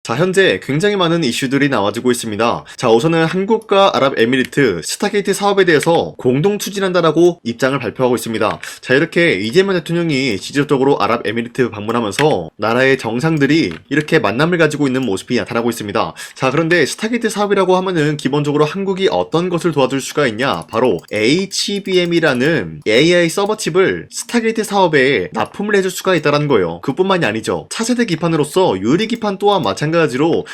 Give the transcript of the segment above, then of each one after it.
자, 현재 굉장히 많은 이슈들이 나와지고 있습니다. 자, 우선은 한국과 아랍에미리트 스타게이트 사업에 대해서 공동 추진한다라고 입장을 발표하고 있습니다. 자, 이렇게 이재명 대통령이 직접적으로 아랍에미리트 방문하면서 나라의 정상들이 이렇게 만남을 가지고 있는 모습이 나타나고 있습니다. 자, 그런데 스타게이트 사업이라고 하면은 기본적으로 한국이 어떤 것을 도와줄 수가 있냐? 바로 HBM이라는 AI 서버 칩을 스타게이트 사업에 납품을 해줄 수가 있다는 거예요. 그뿐만이 아니죠. 차세대 기판으로서 유리 기판 또한 마찬가지로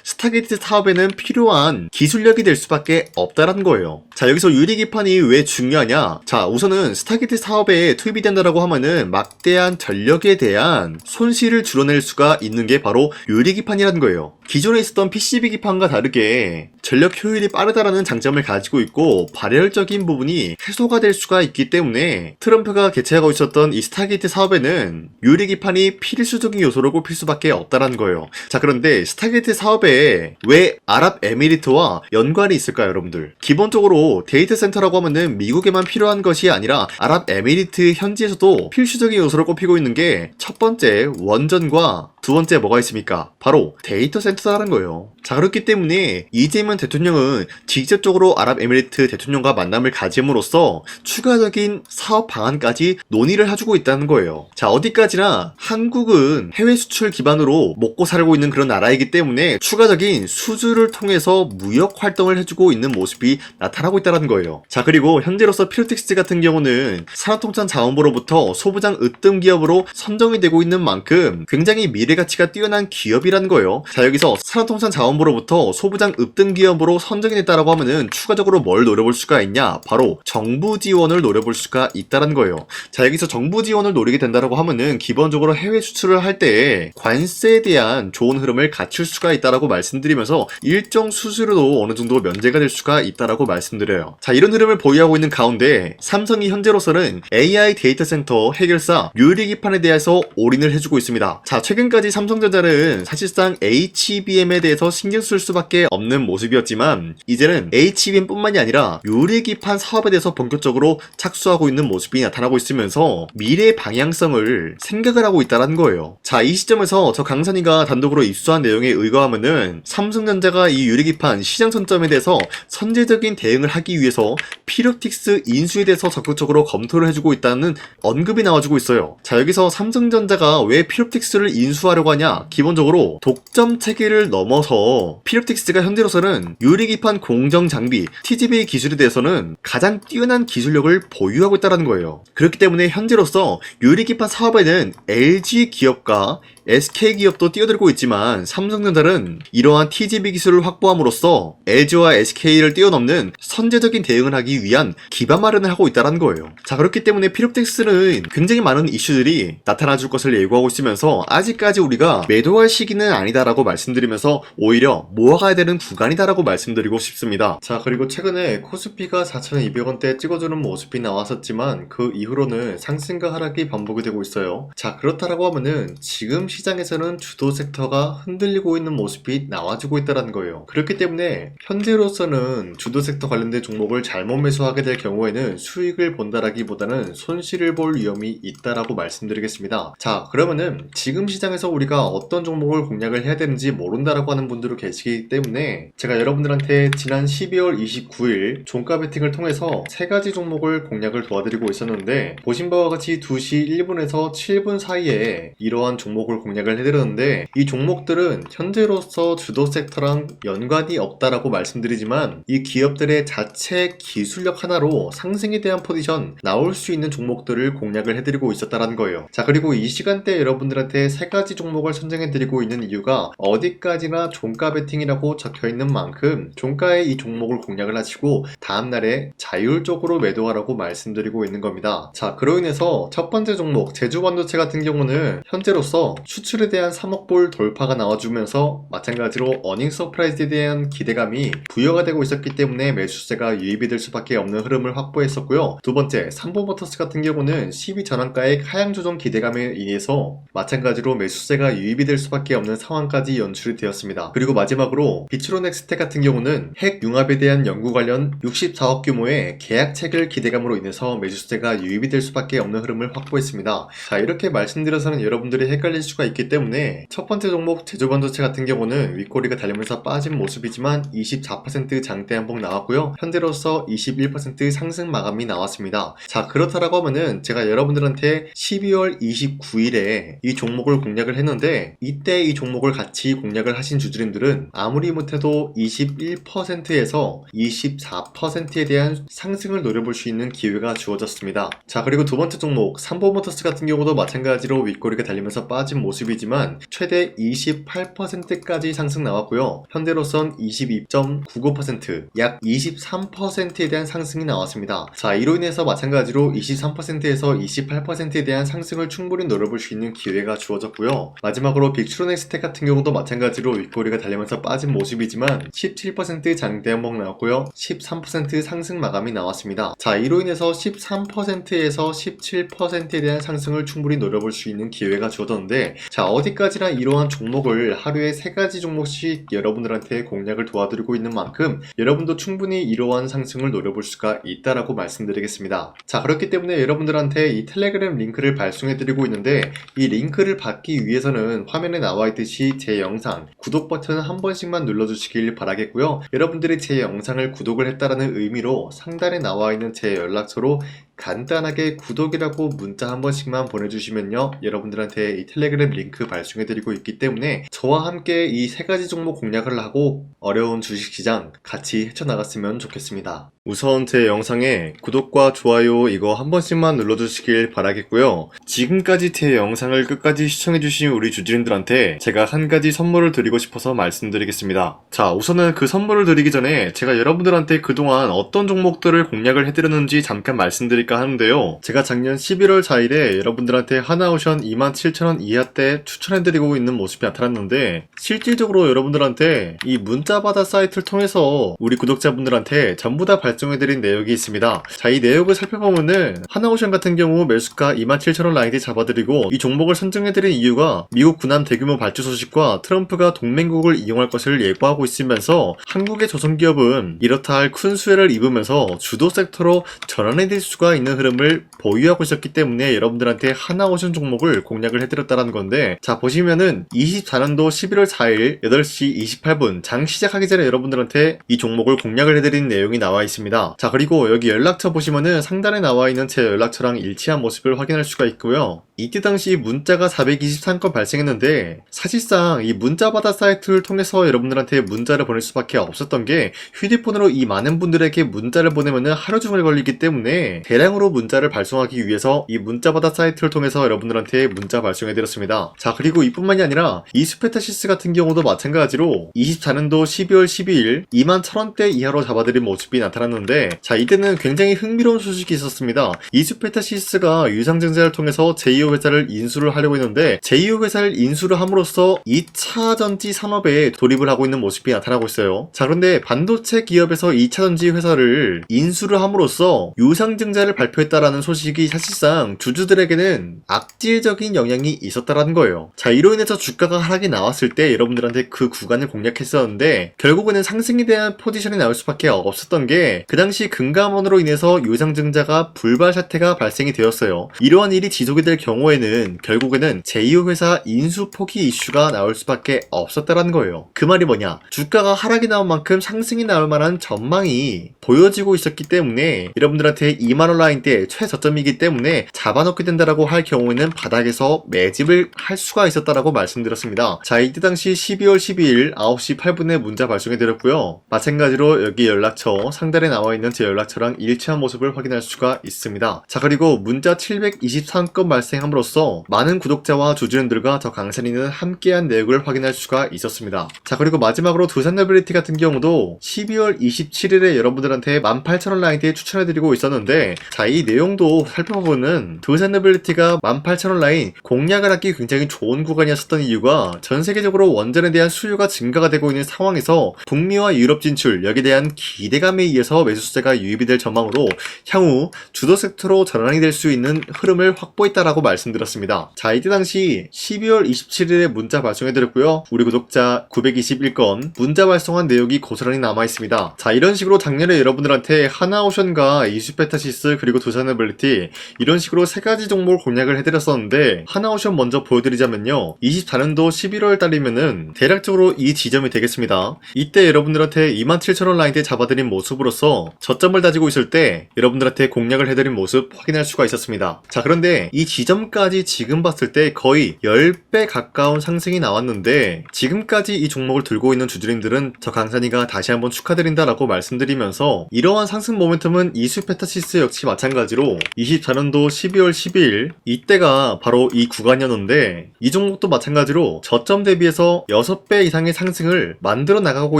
스타게이트 사업에는 필요한 기술력이 될 수밖에 없다는 거예요. 자, 여기서 유리 기판이 왜 중요하냐? 자, 우선은 스타게이트 사업에 투입이 된다라고 하면은 막대한 전력에 대한 손실을 줄여낼 수가 있는 게 바로 유리 기판이라는 거예요. 기존에 있었던 PCB 기판과 다르게 전력 효율이 빠르다라는 장점을 가지고 있고 발열적인 부분이 해소가 될 수가 있기 때문에 트럼프가 개최하고 있었던 이 스타게이트 사업에는 유리 기판이 필수적인 요소로 꼽힐 수밖에 없다는 거예요. 자, 그런데 스타게이트 사업에 왜 아랍에미리트와 연관이 있을까요, 여러분들? 기본적으로 데이터 센터라고 하면은 미국에만 필요한 것이 아니라 아랍에미리트 현지에서도 필수적인 요소로 꼽히고 있는 게 첫 번째 원전과 두 번째 뭐가 있습니까? 바로 데이터 센터라는 거예요. 자, 그렇기 때문에 이재명 대통령은 직접적으로 아랍에미리트 대통령과 만남을 가짐으로써 추가적인 사업 방안까지 논의를 해주고 있다는 거예요. 자, 어디까지나 한국은 해외 수출 기반으로 먹고 살고 있는 그런 나라이기 때문에 추가적인 수주를 통해서 무역 활동을 해주고 있는 모습이 나타나고 있다는 거예요. 자, 그리고 현재로서 피로틱스 같은 경우는 산업통상자원부로부터 소부장 으뜸 기업으로 선정이 되고 있는 만큼 굉장히 미래 가치가 뛰어난 기업이라는 거예요. 자, 여기서 산업통상자원부로부터 소부장 으뜸 기업으로 선정이 됐다라고 하면은 추가적으로 뭘 노려볼 수가 있냐? 바로 정부 지원을 노려볼 수가 있다는 거예요. 자, 여기서 정부 지원을 노리게 된다라고 하면은 기본적으로 해외 수출을 할 때 관세에 대한 좋은 흐름을 갖출 수가 있다라고 말씀드리면서 일정 수수료도 어느 정도 면제가 될 수가 있다라고 말씀드려요. 자, 이런 흐름을 보유하고 있는 가운데 삼성이 현재로서는 AI 데이터 센터 해결사 유리 기판에 대해서 올인을 해주고 있습니다. 자, 최근까지 삼성전자는 사실상 HBM에 대해서 신경 쓸 수밖에 없는 모습이었지만 이제는 HBM뿐만이 아니라 유리 기판 사업에 대해서 본격적으로 착수하고 있는 모습이 나타나고 있으면서 미래 방향성을 생각을 하고 있다는 거예요. 자, 이 시점에서 저 강산이가 단독으로 입수한 내용에 의거하면은 삼성전자가 이 유리 기판 시장 선점에 대해서 선제적인 대응을 하기 위해서 피롭틱스 인수에 대해서 적극적으로 검토를 해주고 있다는 언급이 나와주고 있어요. 자, 여기서 삼성전자가 왜 피롭틱스를 인수하려고 하냐? 기본적으로 독점 체계를 넘어서 피롭틱스가 현재로서는 유리 기판 공정 장비 TGV 기술에 대해서는 가장 뛰어난 기술력을 보유하고 있다는 거예요. 그렇기 때문에 현재로서 유리 기판 사업에는 LG 기업과 SK 기업도 뛰어들고 있지만 삼성전자는 이러한 TGV 기술을 확보함으로써 LG와 SK를 뛰어넘는 선제적인 대응을 하기 위한 기반 마련을 하고 있다는 거예요. 자, 그렇기 때문에 피롭틱스는 굉장히 많은 이슈들이 나타나줄 것을 예고하고 있으면서 아직까지 우리가 매도할 시기는 아니다라고 말씀드리면서 오히려 모아가야 되는 구간이다라고 말씀드리고 싶습니다. 자, 그리고 최근에 코스피가 4,200원대 찍어주는 모습이 나왔었지만 그 이후로는 상승과 하락이 반복이 되고 있어요. 자, 그렇다라고 하면은 지금 시장에서는 주도 섹터가 흔들리고 있는 모습이 나와주고 있다는 거예요. 그렇기 때문에 현재로서는 주도 섹터 관련된 종목을 잘못 매수하게 될 경우에는 수익을 본다라기보다는 손실을 볼 위험이 있다라고 말씀드리겠습니다. 자, 그러면은 지금 시장에서 우리가 어떤 종목을 공략을 해야 되는지 모른다라고 하는 분들도 계시기 때문에 제가 여러분들한테 지난 12월 29일 종가 베팅을 통해서 3가지 종목을 공략을 도와드리고 있었는데 보신 바와 같이 2시 1분에서 7분 사이에 이러한 종목을 공략을 해드렸는데 이 종목들은 현재로서 주도 섹터랑 연관이 없다라고 말씀드리지만 이 기업들의 자체 기술력 하나로 상승에 대한 포지션 나올 수 있는 종목들을 공략을 해드리고 있었다는 거예요. 자, 그리고 이 시간대 여러분들한테 3가지 종목을 선정해드리고 있는 이유가 어디까지나 종가 베팅이라고 적혀있는 만큼 종가에 이 종목을 공략을 하시고 다음날에 자율적으로 매도하라고 말씀드리고 있는 겁니다. 자, 그로 인해서 첫 번째 종목 제주반도체 같은 경우는 현재로서 수출에 대한 3억 불 돌파가 나와주면서 마찬가지로 어닝 서프라이즈에 대한 기대감이 부여가 되고 있었기 때문에 매수세가 유입이 될 수밖에 없는 흐름을 확보했었고요. 두 번째 삼보모터스 같은 경우는 12 전환가의 하향 조정 기대감에 의해서 마찬가지로 매수세가 유입이 될 수밖에 없는 상황까지 연출이 되었습니다. 그리고 마지막으로 비추로넥스텍 같은 경우는 핵 융합에 대한 연구 관련 64억 규모의 계약 체결 기대감으로 인해서 매수세가 유입이 될 수밖에 없는 흐름을 확보했습니다. 자, 이렇게 말씀드려서는 여러분들이 헷갈리시고 수가 있기 때문에 첫 번째 종목 제조반도체 같은 경우는 윗꼬리가 달리면서 빠진 모습이지만 24% 장대 한봉 나왔고요. 현재로서 21% 상승 마감이 나왔습니다. 자, 그렇다라고 하면은 제가 여러분들한테 12월 29일에 이 종목을 공략을 했는데 이때 이 종목을 같이 공략을 하신 주주님들은 아무리 못해도 21%에서 24%에 대한 상승을 노려볼 수 있는 기회가 주어졌습니다. 자, 그리고 두 번째 종목 삼보모터스 같은 경우도 마찬가지로 윗꼬리가 달리면서 빠진 모습이지만 최대 28%까지 상승 나왔고요. 현재로선 22.99%, 약 23%에 대한 상승이 나왔습니다. 자, 이로 인해서 마찬가지로 23%에서 28%에 대한 상승을 충분히 노려볼 수 있는 기회가 주어졌고요. 마지막으로 빅트로넥스텍 같은 경우도 마찬가지로 윗꼬리가 달리면서 빠진 모습이지만 17% 장대 한봉 나왔고요. 13% 상승 마감이 나왔습니다. 자, 이로 인해서 13%에서 17%에 대한 상승을 충분히 노려볼 수 있는 기회가 주어졌는데, 자, 어디까지나 이러한 종목을 하루에 3가지 종목씩 여러분들한테 공략을 도와드리고 있는 만큼 여러분도 충분히 이러한 상승을 노려볼 수가 있다라고 말씀드리겠습니다. 자, 그렇기 때문에 여러분들한테 이 텔레그램 링크를 발송해드리고 있는데, 이 링크를 받기 위해서는 화면에 나와 있듯이 제 영상 구독 버튼 한 번씩만 눌러주시길 바라겠고요. 여러분들이 제 영상을 구독을 했다라는 의미로 상단에 나와 있는 제 연락처로 간단하게 구독이라고 문자 한 번씩만 보내주시면요, 여러분들한테 이 텔레그램 링크 발송해드리고 있기 때문에 저와 함께 이 3가지 종목 공략을 하고 어려운 주식시장 같이 헤쳐나갔으면 좋겠습니다. 우선 제 영상에 구독과 좋아요 이거 한 번씩만 눌러주시길 바라겠고요. 지금까지 제 영상을 끝까지 시청해주신 우리 주주님들한테 제가 한 가지 선물을 드리고 싶어서 말씀드리겠습니다. 자, 우선은 그 선물을 드리기 전에 제가 여러분들한테 그동안 어떤 종목들을 공략을 해드렸는지 잠깐 말씀드릴까 하는데요. 제가 작년 11월 4일에 여러분들한테 하나오션 27,000원 이하 때 추천해드리고 있는 모습이 나타났는데, 실질적으로 여러분들한테 이 문자바다 사이트를 통해서 우리 구독자분들한테 전부 다 발송해드린 내역이 있습니다. 자, 이 내역을 살펴보면은 하나오션 같은 경우 매수가 27,000원 라인에 잡아드리고 이 종목을 선정해드린 이유가 미국 군함 대규모 발주 소식과 트럼프가 동맹국을 이용할 것을 예고하고 있으면서 한국의 조선기업은 이렇다 할 큰 수혜를 입으면서 주도 섹터로 전환해질 수가 있는 흐름을 보유하고 있었기 때문에 여러분들한테 하나오션 종목을 공략을 해드렸다는 건데, 자, 보시면은 24년도 11월 4일 8시 28분 장 시작하기 전에 여러분들한테 이 종목을 공략을 해드린 내용이 나와 있습니다. 자, 그리고 여기 연락처 보시면은 상단에 나와 있는 제 연락처랑 일치한 모습을 확인할 수가 있고요. 이때 당시 문자가 423건 발생했는데, 사실상 이 문자바다 사이트를 통해서 여러분들한테 문자를 보낼 수밖에 없었던 게, 휴대폰으로 이 많은 분들에게 문자를 보내면은 하루 종일 걸리기 때문에 대량으로 문자를 발송하기 위해서 이 문자바다 사이트를 통해서 여러분들한테 문자 발송해드렸습니다. 자, 그리고 이뿐만이 아니라 이스페타시스 같은 경우도 마찬가지로 24년도 12월 12일 21,000원대 이하로 잡아드린 모습이 나타났는데, 자, 이때는 굉장히 흥미로운 소식이 있었습니다. 이스페타시스가 유상증자를 통해서 제2호 회사를 인수를 하려고 했는데, 제2호 회사를 인수를 함으로써 2차 전지 산업에 돌입을 하고 있는 모습이 나타나고 있어요. 자, 그런데 반도체 기업에서 2차 전지 회사를 인수를 함으로써 유상증자를 발표했다라는 소식이 사실상 주주들에게는 악질적인 영향이 있었다라는 거예요. 자, 이로 인해서 주가가 하락이 나왔을 때 여러분들한테 그 구간을 공략했었는데, 결국에는 상승에 대한 포지션이 나올 수밖에 없었던 게, 그 당시 금감원으로 인해서 유상증자가 불발 사태가 발생이 되었어요. 이러한 일이 지속이 될 경우에는 결국에는 제2호 회사 인수 포기 이슈가 나올 수밖에 없었다라는 거예요. 그 말이 뭐냐, 주가가 하락이 나온 만큼 상승이 나올 만한 전망이 보여지고 있었기 때문에 여러분들한테 2만원 라인대 최저점이기 때문에 잡아놓게 된다라고 할 경우에는 바닥에서 매집을 할 수가 있었다라고 말씀드렸습니다. 자, 이때 당시 12월 12일 9시 8분에 문자 발송해드렸고요. 마찬가지로 여기 연락처 상단에 나와 있는 제 연락처랑 일치한 모습을 확인할 수가 있습니다. 자, 그리고 문자 723건 발생함으로써 많은 구독자와 주주님들과 저 강산이는 함께한 내역을 확인할 수가 있었습니다. 자, 그리고 마지막으로 두산노빌리티 같은 경우도 12월 27일에 여러분들한테 18,000원 라인대에 추천해드리고 있었는데, 자, 이 내용도 살펴보면 두산노빌리티가 18,000원 라인 공략을 하기 굉장히 좋은 구간이었었던 이유가 전 세계적으로 원전에 대한 수요가 증가가 되고 있는 상황에서 북미와 유럽 진출, 여기에 대한 기대감에 의해서 더 매수세가 유입이 될 전망으로 향후 주도 섹터로 전환이 될 수 있는 흐름을 확보했다라고 말씀드렸습니다. 자, 이때 당시 12월 27일에 문자 발송해드렸고요. 우리 구독자 921건 문자 발송한 내용이 고스란히 남아있습니다. 자, 이런 식으로 작년에 여러분들한테 하나오션과 이슈페타시스 그리고 두산에너빌리티 이런 식으로 세 가지 종목을 공략을 해드렸었는데, 하나오션 먼저 보여드리자면요, 24년도 11월 달이면은 대략적으로 이 지점이 되겠습니다. 이때 여러분들한테 27,000원 라인대 잡아드린 모습으로서 저점을 다지고 있을 때 여러분들한테 공략을 해드린 모습 확인할 수가 있었습니다. 자, 그런데 이 지점까지 지금 봤을 때 거의 10배 가까운 상승이 나왔는데, 지금까지 이 종목을 들고 있는 주주님들은 저 강산이가 다시 한번 축하드린다라고 말씀드리면서, 이러한 상승 모멘텀은 이슈페타시스 역시 마찬가지로 24년도 12월 12일 이때가 바로 이 구간이었는데, 이 종목도 마찬가지로 저점 대비해서 6배 이상의 상승을 만들어 나가고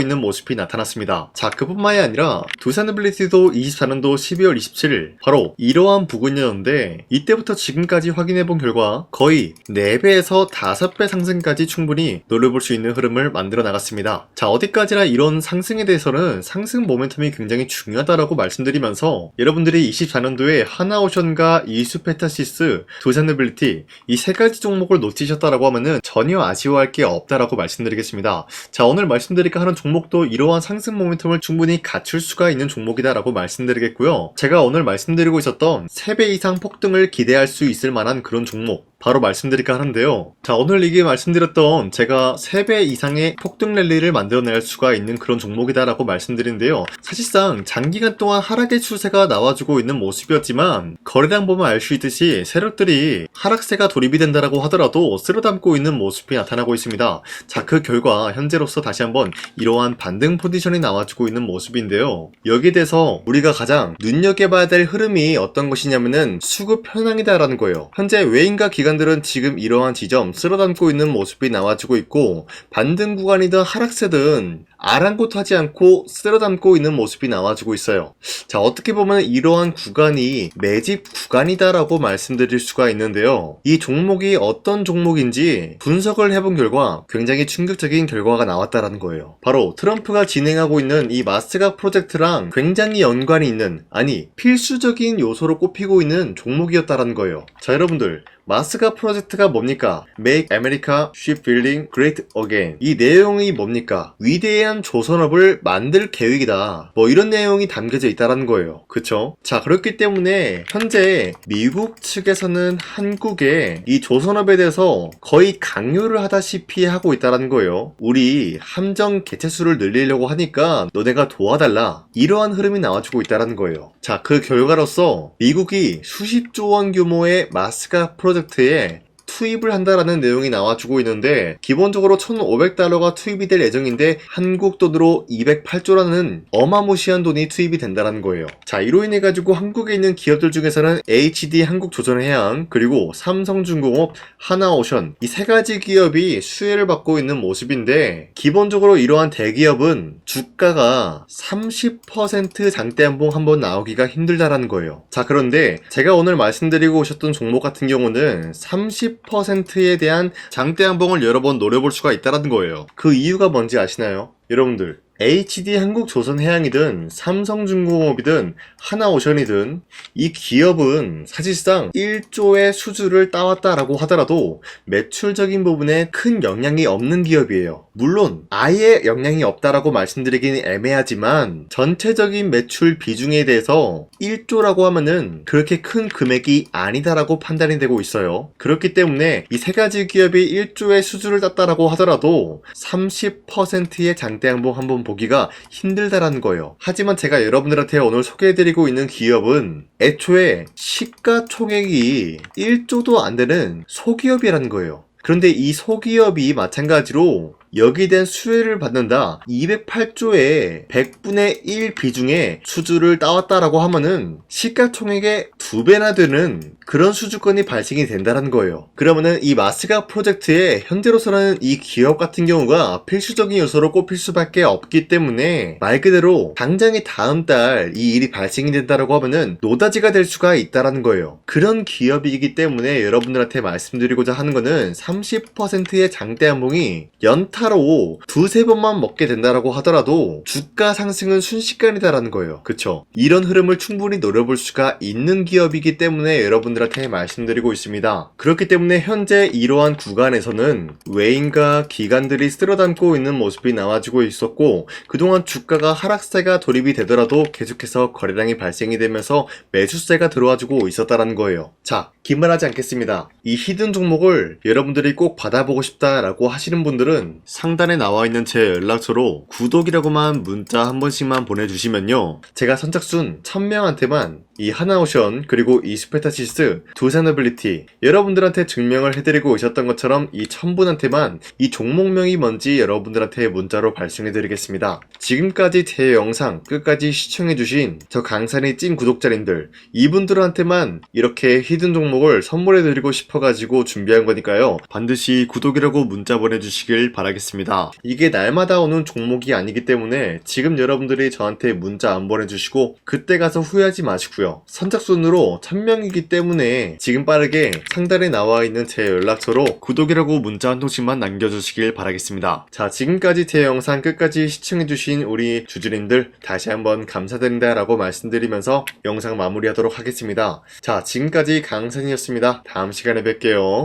있는 모습이 나타났습니다. 자, 그뿐만이 아니라 두산에너빌리티도 24년도 12월 27일 바로 이러한 부근이었는데, 이때부터 지금까지 확인해본 결과 거의 4배에서 5배 상승까지 충분히 노려볼 수 있는 흐름을 만들어 나갔습니다. 자, 어디까지나 이런 상승에 대해서는 상승 모멘텀이 굉장히 중요하다라고 말씀드리면서, 여러분들이 24년도에 하나오션과 이슈페타시스, 두산에너빌리티 이 세 가지 종목을 놓치셨다라고 하면은 전혀 아쉬워할 게 없다라고 말씀드리겠습니다. 자, 오늘 말씀드릴까 하는 종목도 이러한 상승 모멘텀을 충분히 갖출 수가 있는 종목이다라고 말씀드리겠고요. 제가 오늘 말씀드리고 있었던 3배 이상 폭등을 기대할 수 있을 만한 그런 종목 바로 말씀드릴까 하는데요. 자, 오늘 이게 말씀드렸던 제가 3배 이상의 폭등 랠리를 만들어낼 수가 있는 그런 종목이다라고 말씀드리는데요. 사실상 장기간 동안 하락의 추세가 나와주고 있는 모습이었지만, 거래량 보면 알 수 있듯이 세력들이 하락세가 돌입이 된다라고 하더라도 쓸어담고 있는 모습이 나타나고 있습니다. 자, 그 결과 현재로서 다시 한번 이러한 반등 포지션이 나와주고 있는 모습인데요. 여기에 대해서 우리가 가장 눈여겨봐야 될 흐름이 어떤 것이냐면은 수급 현황이다라는 거예요. 현재 외인과 기관들은 지금 이러한 지점 쓸어담고 있는 모습이 나와주고 있고, 반등 구간이든 하락세든 아랑곳하지 않고 쓸어담고 있는 모습이 나와주고 있어요. 자, 어떻게 보면 이러한 구간이 매집 구간이다라고 말씀드릴 수가 있는데요. 이 종목이 어떤 종목인지 분석을 해본 결과 굉장히 충격적인 결과가 나왔다라는 거예요. 바로 트럼프가 진행하고 있는 이 마스가 프로젝트랑 굉장히 연관이 있는, 아니 필수적인 요소로 꼽히고 있는 종목이었다라는 거예요. 자, 여러분들, 마스가 프로젝트가 뭡니까? Make America Shipbuilding Great Again. 이 내용이 뭡니까? 위대한 조선업을 만들 계획이다. 뭐 이런 내용이 담겨져 있다는 거예요. 그쵸? 자, 그렇기 때문에 현재 미국 측에서는 한국에 이 조선업에 대해서 거의 강요를 하다시피 하고 있다는 거예요. 우리 함정 개체수를 늘리려고 하니까 너네가 도와달라. 이러한 흐름이 나와주고 있다는 거예요. 자, 그 결과로서 미국이 수십조 원 규모의 마스가 프로젝트에 투입을 한다라는 내용이 나와주고 있는데, 기본적으로 1,500달러가 투입이 될 예정인데 한국 돈으로 208조라는 어마무시한 돈이 투입이 된다는 거예요. 자, 이로 인해 가지고 한국에 있는 기업들 중에서는 HD 한국조선해양, 그리고 삼성중공업, 하나오션 이 세 가지 기업이 수혜를 받고 있는 모습인데, 기본적으로 이러한 대기업은 주가가 30% 장대한봉 한번 나오기가 힘들다라는 거예요. 자, 그런데 제가 오늘 말씀드리고 오셨던 종목 같은 경우는 30%에 대한 장대한봉을 여러 번 노려볼 수가 있다는 거예요. 그 이유가 뭔지 아시나요? 여러분들, HD 한국조선해양이든 삼성중공업이든 하나오션이든 이 기업은 사실상 1조의 수주를 따왔다라고 하더라도 매출적인 부분에 큰 영향이 없는 기업이에요. 물론 아예 영향이 없다라고 말씀드리기는 애매하지만, 전체적인 매출 비중에 대해서 1조라고 하면은 그렇게 큰 금액이 아니다라고 판단이 되고 있어요. 그렇기 때문에 이 세 가지 기업이 1조의 수주를 땄다라고 하더라도 30%의 장대양봉 한번 보기가 힘들다라는 거예요. 하지만 제가 여러분들한테 오늘 소개해드리고 있는 기업은 애초에 시가총액이 1조도 안 되는 소기업이라는 거예요. 그런데 이 소기업이 마찬가지로 여기에 대한 수혜를 받는다, 208조의 100분의 1 비중의 수주를 따왔다라고 하면은 시가총액의 2배나 되는 그런 수주권이 발생이 된다는 거예요. 그러면은 이 마스가 프로젝트에 현재로서는 이 기업 같은 경우가 필수적인 요소로 꼽힐 수밖에 없기 때문에, 말 그대로 당장에 다음 달 이 일이 발생이 된다라고 하면은 노다지가 될 수가 있다라는 거예요. 그런 기업이기 때문에 여러분들한테 말씀드리고자 하는 거는 30%의 장대한봉이 연타 한타로 두세 번만 먹게 된다라고 하더라도 주가 상승은 순식간이다라는 거예요. 그쵸? 이런 흐름을 충분히 노려볼 수가 있는 기업이기 때문에 여러분들한테 말씀드리고 있습니다. 그렇기 때문에 현재 이러한 구간에서는 외인과 기관들이 쓸어담고 있는 모습이 나와주고 있었고, 그동안 주가가 하락세가 돌입이 되더라도 계속해서 거래량이 발생이 되면서 매수세가 들어와주고 있었다라는 거예요. 자, 긴말하지 않겠습니다. 이 히든 종목을 여러분들이 꼭 받아보고 싶다라고 하시는 분들은 상단에 나와 있는 제 연락처로 구독이라고만 문자 한 번씩만 보내주시면요, 제가 선착순 1000명한테만 이 하나오션 그리고 이 스페타시스 두 사너빌리티 여러분들한테 증명을 해드리고 있었던 것처럼 이 1000분한테만 이 종목명이 뭔지 여러분들한테 문자로 발송해드리겠습니다. 지금까지 제 영상 끝까지 시청해주신 저 강산의 찐 구독자님들, 이분들한테만 이렇게 히든 종목을 선물해드리고 싶어가지고 준비한 거니까요, 반드시 구독이라고 문자 보내주시길 바라겠습니다. 이게 날마다 오는 종목이 아니기 때문에 지금 여러분들이 저한테 문자 안 보내주시고 그때 가서 후회하지 마시고요. 선착순으로 1000명이기 때문에 지금 빠르게 상단에 나와 있는 제 연락처로 구독이라고 문자 한 통씩만 남겨주시길 바라겠습니다. 자, 지금까지 제 영상 끝까지 시청해주신 우리 주주님들 다시 한번 감사드린다 라고 말씀드리면서 영상 마무리하도록 하겠습니다. 자, 지금까지 강산이었습니다. 다음 시간에 뵐게요.